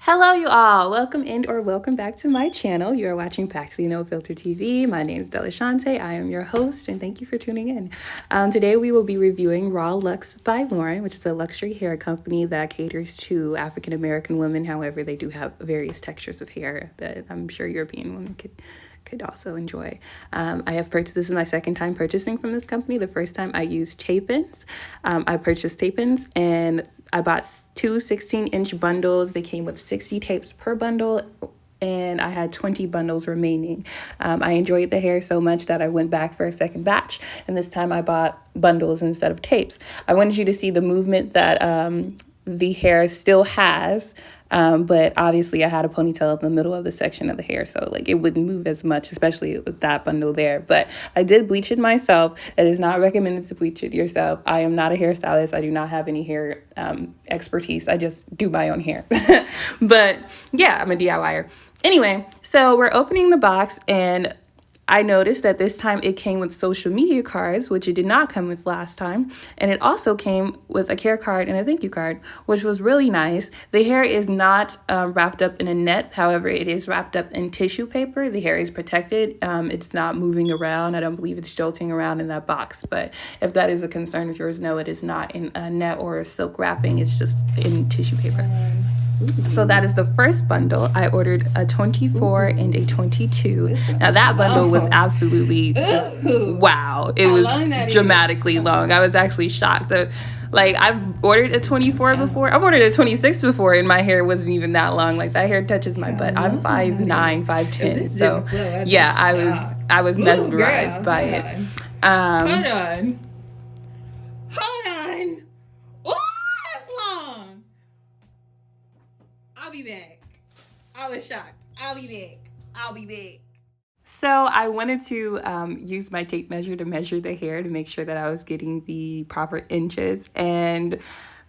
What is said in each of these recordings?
Hello, you all. Welcome in or welcome back to my channel. You are watching Practically No Filter TV. My name is Delashante. I am your host, and thank you for tuning in. Today, we will be reviewing Raw Lux by Lorin, which is a luxury hair company that caters to African American women. However, they do have various textures of hair that I'm sure European women could also enjoy. I have purchased, this is my second time purchasing from this company. The first time I used tape-ins. I purchased tape-ins and I bought two 16-inch bundles. They came with 60 tapes per bundle, and I had 20 bundles remaining. I enjoyed the hair so much that I went back for a second batch, and this time I bought bundles instead of tapes. I wanted you to see the movement that the hair still has, but obviously I had a ponytail in the middle of the section of the hair, so like it wouldn't move as much, especially with that bundle there. But I did bleach it myself. It is not recommended to bleach it yourself. I am not a hairstylist. I do not have any hair expertise. I just do my own hair. But yeah, I'm a DIYer. Anyway, so we're opening the box, and I noticed that this time it came with social media cards, which it did not come with last time. And it also came with a care card and a thank you card, which was really nice. The hair is not wrapped up in a net. However, it is wrapped up in tissue paper. The hair is protected. It's not moving around. I don't believe it's jolting around in that box. But if that is a concern of yours, no, it is not in a net or a silk wrapping. It's just in tissue paper. So that is the first bundle. I ordered a 24 and a 22. Now that bundle was absolutely just wow. It was dramatically long. I was actually shocked. Like, I've ordered a 24 before. I've ordered a 26 before, and my hair wasn't even that long. Like, that hair touches my butt. I'm 5'9", 5'10". So yeah, I was mesmerized by it. Hold on. Oh, that's long. I'll be back. I was shocked. I'll be back. So I wanted to use my tape measure to measure the hair to make sure that I was getting the proper inches. And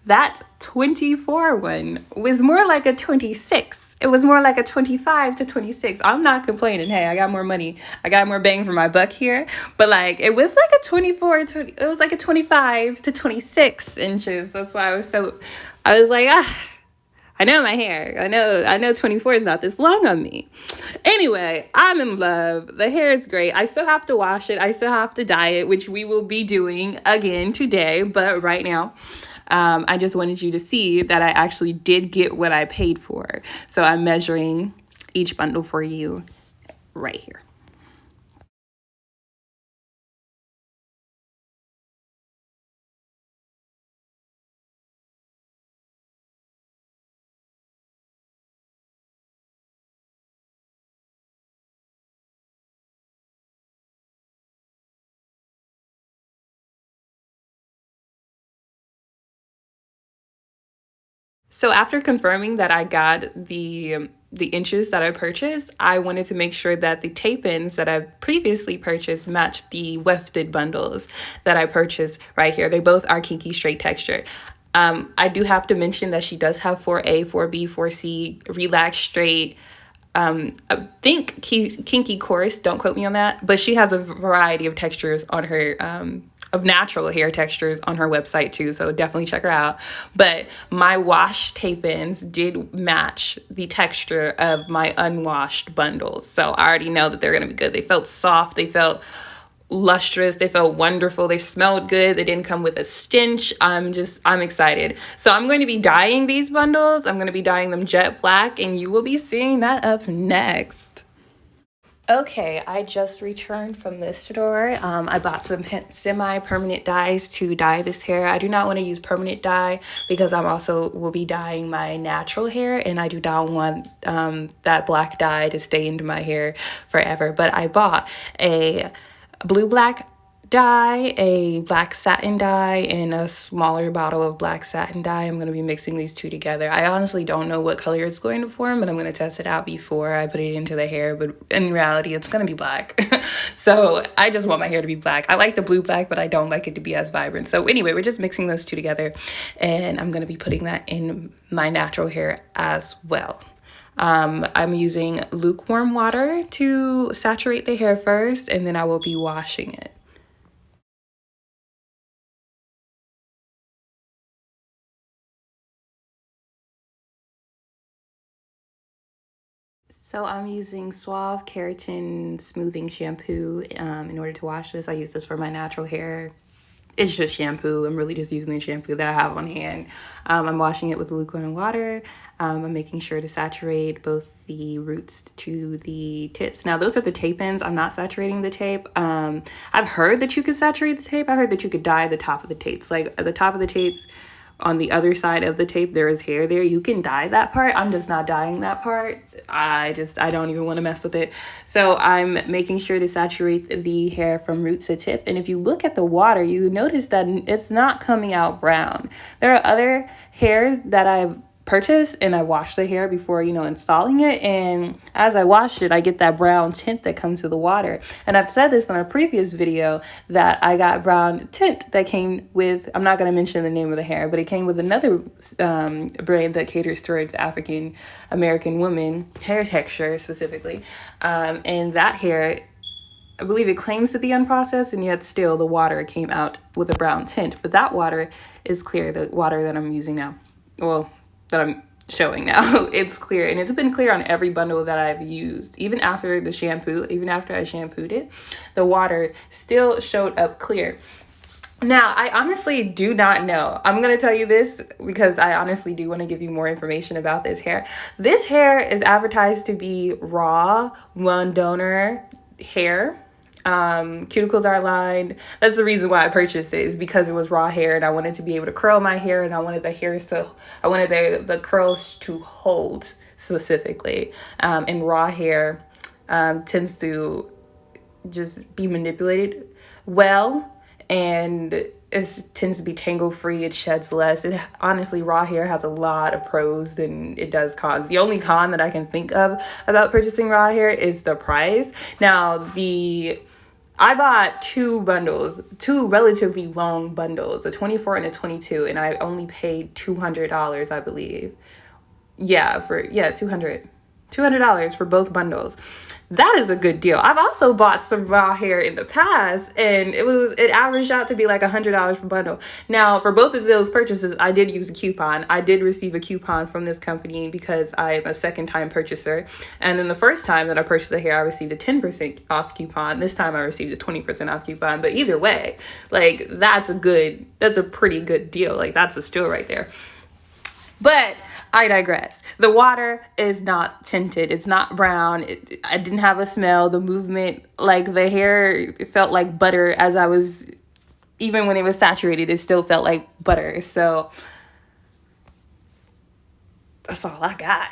that 24 one was more like a 26. It was more like a 25 to 26. I'm not complaining. Hey, I got more money. I got more bang for my buck here. But like, it was like a 24, it was like a 25 to 26 inches. That's why I was like, I know my hair. I know 24 is not this long on me. Anyway, I'm in love. The hair is great. I still have to wash it. I still have to dye it, which we will be doing again today. But right now, I just wanted you to see that I actually did get what I paid for. So I'm measuring each bundle for you right here. So after confirming that I got the inches that I purchased, I wanted to make sure that the tape-ins that I've previously purchased matched the wefted bundles that I purchased right here. They both are Kinky straight texture. I do have to mention that she does have 4A, 4B, 4C, relaxed straight. I think Kinky coarse, don't quote me on that, but she has a variety of textures on her of natural hair textures on her website too, so definitely check her out. But my wash tape-ins did match the texture of my unwashed bundles, so I already know that they're gonna be good. They felt soft, they felt lustrous, they felt wonderful, they smelled good, they didn't come with a stench. I'm excited. So I'm going to be dyeing these bundles. I'm going to be dyeing them jet black, and you will be seeing that up next. Okay, I just returned from the store. I bought some semi-permanent dyes to dye this hair. I do not want to use permanent dye because I'm also will be dyeing my natural hair, and I do not want that black dye to stay into my hair forever. But I bought a blue black dye, a black satin dye, and a smaller bottle of black satin dye. I'm going to be mixing these two together. I honestly don't know what color it's going to form, but I'm going to test it out before I put it into the hair. But in reality, it's going to be black. So I just want my hair to be black. I like the blue black, but I don't like it to be as vibrant. So anyway, we're just mixing those two together, and I'm going to be putting that in my natural hair as well. I'm using lukewarm water to saturate the hair first, and then I will be washing it. So I'm using Suave Keratin Smoothing Shampoo in order to wash this. I use this for my natural hair. It's just shampoo. I'm really just using the shampoo that I have on hand. I'm washing it with lukewarm water. I'm making sure to saturate both the roots to the tips. Now, those are the tape ends. I'm not saturating the tape. I've heard that you could saturate the tape. I heard that you could dye the top of the tapes. Like at the top of the tapes, on the other side of the tape, there is hair there. You can dye that part. I'm just not dyeing that part. I don't even want to mess with it. So I'm making sure to saturate the hair from root to tip. And if you look at the water, you notice that it's not coming out brown. There are other hairs that I've purchased and I washed the hair before, installing it. And as I washed it, I get that brown tint that comes to the water. And I've said this in a previous video that I got brown tint that came with, I'm not going to mention the name of the hair, but it came with another brand that caters towards African American women, hair texture specifically. And that hair, I believe it claims to be unprocessed, and yet still the water came out with a brown tint. But that water is clear, the water that I'm using now. Well, that I'm showing now. It's clear, and it's been clear on every bundle that I've used. Even after the shampoo, even after I shampooed it, the water still showed up clear. Now, I honestly do not know. I'm going to tell you this because I honestly do want to give you more information about this hair. This hair is advertised to be raw, one donor hair. Cuticles are lined. That's the reason why I purchased it, is because it was raw hair and I wanted to be able to curl my hair, and I wanted the curls to hold specifically. And raw hair tends to just be manipulated well, and it tends to be tangle free. It sheds less. Honestly, raw hair has a lot of pros than it does cons. The only con that I can think of about purchasing raw hair is the price. Now, I bought two bundles, two relatively long bundles, a 24 and a 22, and I only paid $200, I believe. $200 for both bundles. That is a good deal. I've also bought some raw hair in the past, and it averaged out to be like $100 per bundle. Now, for both of those purchases, I did use a coupon. I did receive a coupon from this company because I am a second-time purchaser. And then the first time that I purchased the hair, I received a 10% off coupon. This time I received a 20% off coupon. But either way, like that's a pretty good deal. Like that's a steal right there. But I digress. The water is not tinted. It's not brown. I didn't have a smell. The movement, like the hair, felt like butter as I was, even when it was saturated, it still felt like butter. So that's all I got.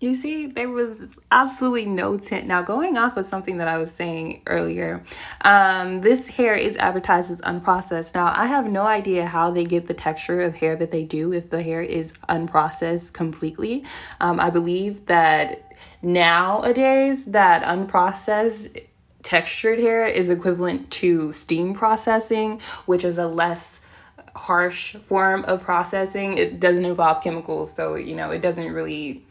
You see, there was absolutely no tint. Now, going off of something that I was saying earlier, this hair is advertised as unprocessed. Now, I have no idea how they get the texture of hair that they do if the hair is unprocessed completely. I believe that nowadays that unprocessed textured hair is equivalent to steam processing, which is a less harsh form of processing. It doesn't involve chemicals, so it doesn't really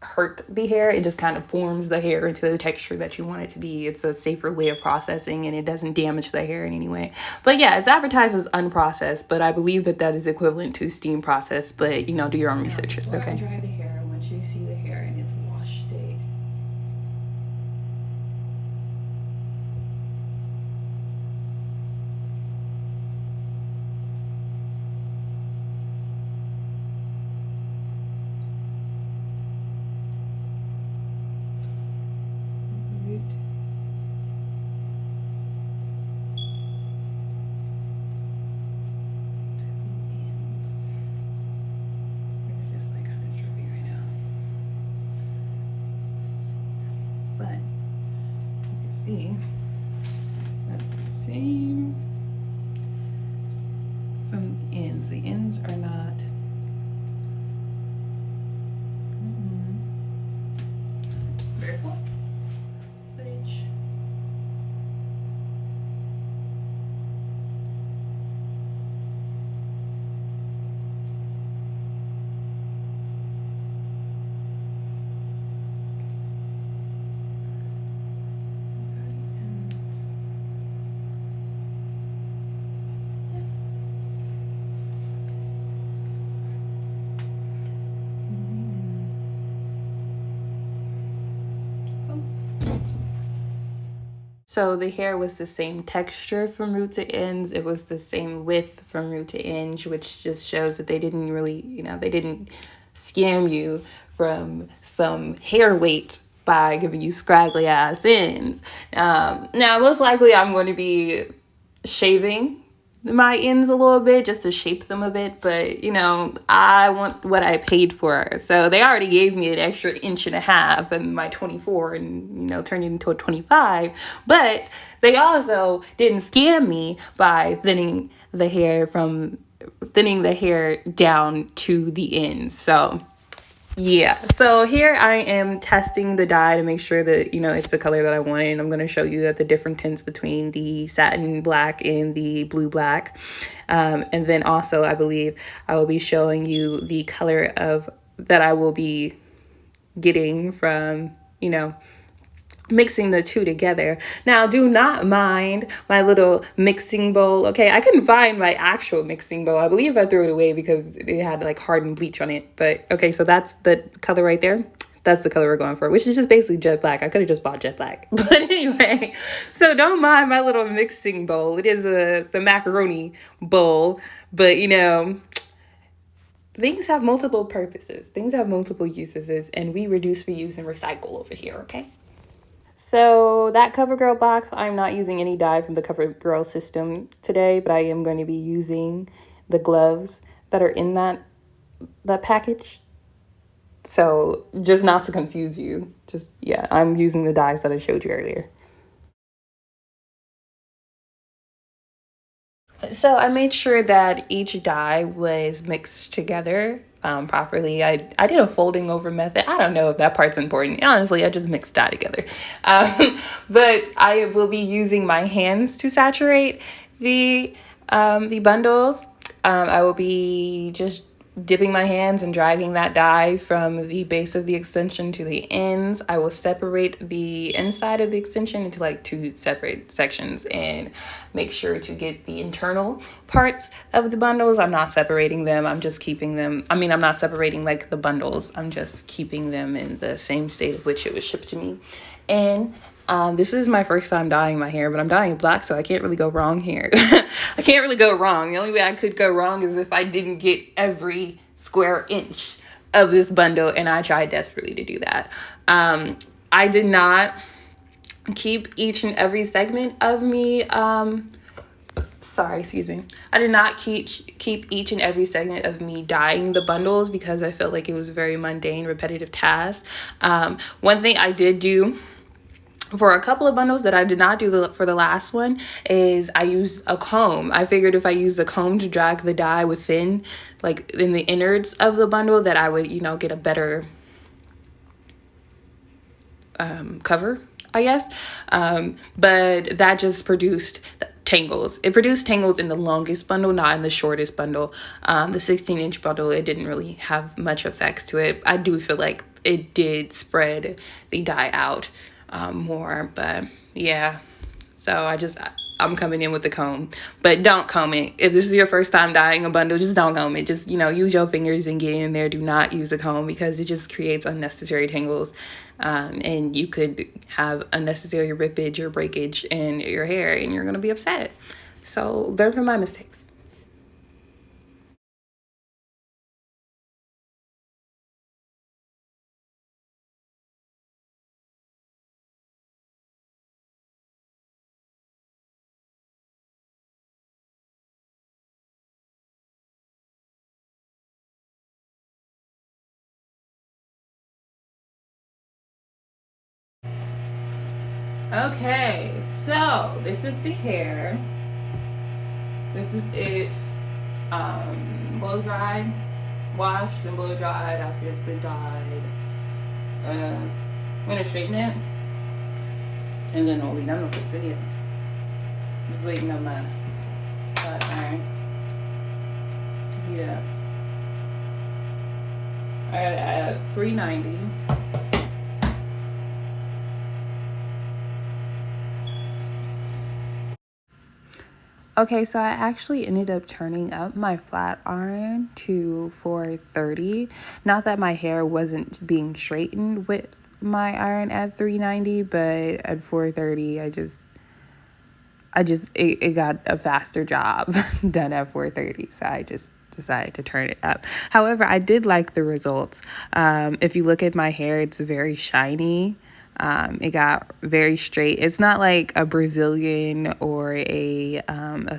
hurt the hair. It just kind of forms the hair into the texture that you want it to be. It's a safer way of processing, and it doesn't damage the hair in any way. But yeah, it's advertised as unprocessed, but I believe that is equivalent to steam process. But do your own research. Okay. I dry the hair. Once you see the hair in its wash state, see that the same from the ends. The ends are not. Very cool. Footage. So the hair was the same texture from root to ends. It was the same width from root to end, which just shows that they didn't really, they didn't scam you from some hair weight by giving you scraggly ass ends. Now, most likely I'm going to be shaving my ends a little bit just to shape them a bit, but I want what I paid for. So they already gave me an extra inch and a half and my 24 and turned it into a 25, but they also didn't scam me by thinning the hair down to the ends. So yeah, so here I am testing the dye to make sure that, it's the color that I wanted. And I'm going to show you that the different tints between the satin black and the blue black. And then also, I believe I will be showing you the color of that I will be getting from, mixing the two together. Now, do not mind my little mixing bowl. Okay, I couldn't find my actual mixing bowl. I believe I threw it away because it had like hardened bleach on it. But okay, so that's the color right there. That's the color we're going for, which is just basically jet black. I could have just bought jet black. But anyway, so don't mind my little mixing bowl. It is a macaroni bowl, but things have multiple purposes. Things have multiple uses, and we reduce, reuse, and recycle over here, okay? So that CoverGirl box, I'm not using any dye from the CoverGirl system today, but I am going to be using the gloves that are in that package. So just not to confuse you, I'm using the dyes that I showed you earlier. So I made sure that each dye was mixed together properly. I did a folding over method. I don't know if that part's important. Honestly, I just mixed dye together. But I will be using my hands to saturate the bundles. I will be just dipping my hands and dragging that dye from the base of the extension to the ends. I will separate the inside of the extension into like two separate sections and make sure to get the internal parts of the bundles. I'm not separating them. I'm just keeping them. I'm not separating like the bundles. I'm just keeping them in the same state of which it was shipped to me. And this is my first time dyeing my hair, but I'm dyeing black, so I can't really go wrong here. I can't really go wrong. The only way I could go wrong is if I didn't get every square inch of this bundle, and I tried desperately to do that. I did not keep each and every segment of me. Excuse me. I did not keep each and every segment of me dyeing the bundles because I felt like it was a very mundane, repetitive task. One thing I did do for a couple of bundles that I did not do for the last one is I used a comb. I figured if I used a comb to drag the dye within, like in the innards of the bundle, that I would, get a better cover, I guess. But that just produced tangles. It produced tangles in the longest bundle, not in the shortest bundle. The 16-inch bundle, it didn't really have much effects to it. I do feel like it did spread the dye out more, but yeah. So I'm coming in with the comb, but don't comb it. If this is your first time dyeing a bundle, just don't comb it. Just, use your fingers and get in there. Do not use a comb because it just creates unnecessary tangles. And you could have unnecessary rippage or breakage in your hair and you're going to be upset. So learn from my mistakes. Okay, so this is the hair. This is it. Blow dried, washed and blow dried after it's been dyed. I'm gonna straighten it, and then we'll be done with this video. Just waiting on my flat iron to heat up. I gotta add 390. Okay, so I actually ended up turning up my flat iron to 430. Not that my hair wasn't being straightened with my iron at 390, but at 430, it got a faster job done at 430, so I just decided to turn it up. However, I did like the results. If you look at my hair, it's very shiny. It got very straight. It's not like a Brazilian or a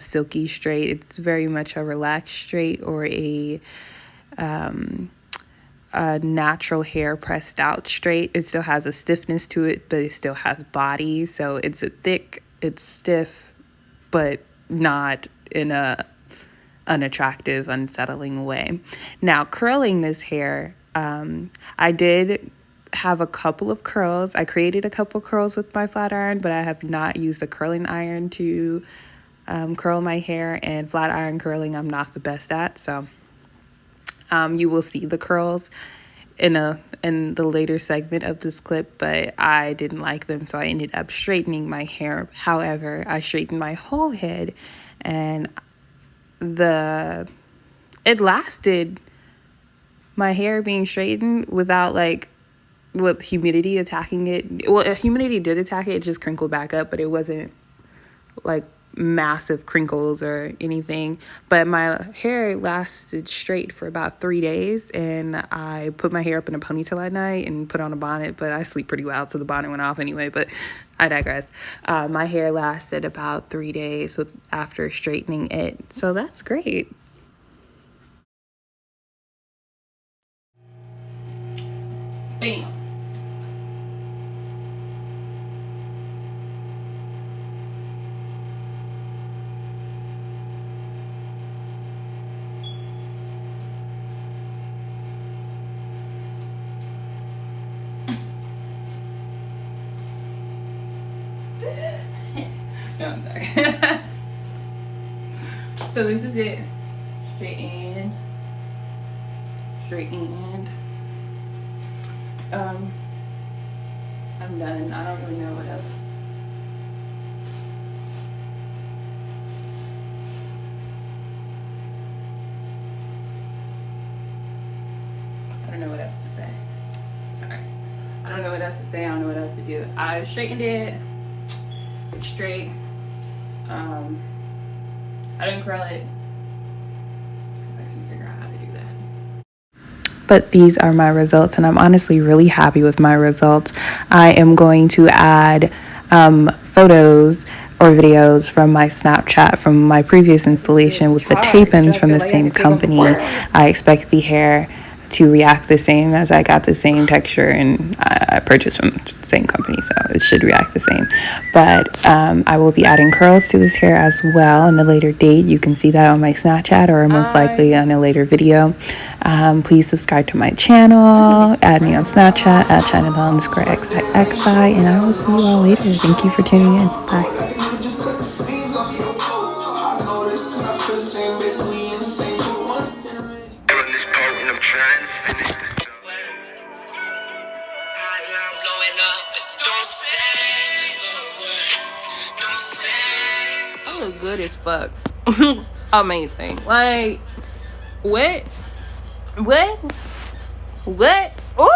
silky straight. It's very much a relaxed straight or a natural hair pressed out straight. It still has a stiffness to it, but it still has body. So it's thick, it's stiff, but not in a unattractive, unsettling way. Now, curling this hair, I did have a couple of curls. I created a couple curls with my flat iron, but I have not used the curling iron to curl my hair, and flat iron curling I'm not the best at. So you will see the curls in the later segment of this clip, but I didn't like them, so I ended up straightening my hair. However, I straightened my whole head, and it lasted, my hair being straightened without with humidity attacking it. Well, if humidity did attack it, it just crinkled back up, but it wasn't like massive crinkles or anything. But my hair lasted straight for about 3 days, and I put my hair up in a ponytail at night and put on a bonnet, but I sleep pretty loud, so the bonnet went off anyway, but I digress. My hair lasted about 3 days after straightening it, so that's great. Bam. No, I'm sorry. So this is it. Straight end. I'm done. I don't really know what else. I don't know what else to say. Sorry. I don't know what else to say. I don't know what else to do. I straightened it. It's straight. I didn't curl it. I can figure out how to do that. But these are my results, and I'm honestly really happy with my results. I am going to add photos or videos from my Snapchat from my previous installation with the tape-ins from the same company. I expect the hair to react the same, as I got the same texture and I purchased from the same company, so it should react the same. But I will be adding curls to this hair as well in a later date. You can see that on my Snapchat, or most likely on a later video. Please subscribe to my channel, add me on Snapchat at China_XXI, and I will see you all later. Thank you for tuning in. Bye. I look good as fuck. Amazing. Like, what? Ooh!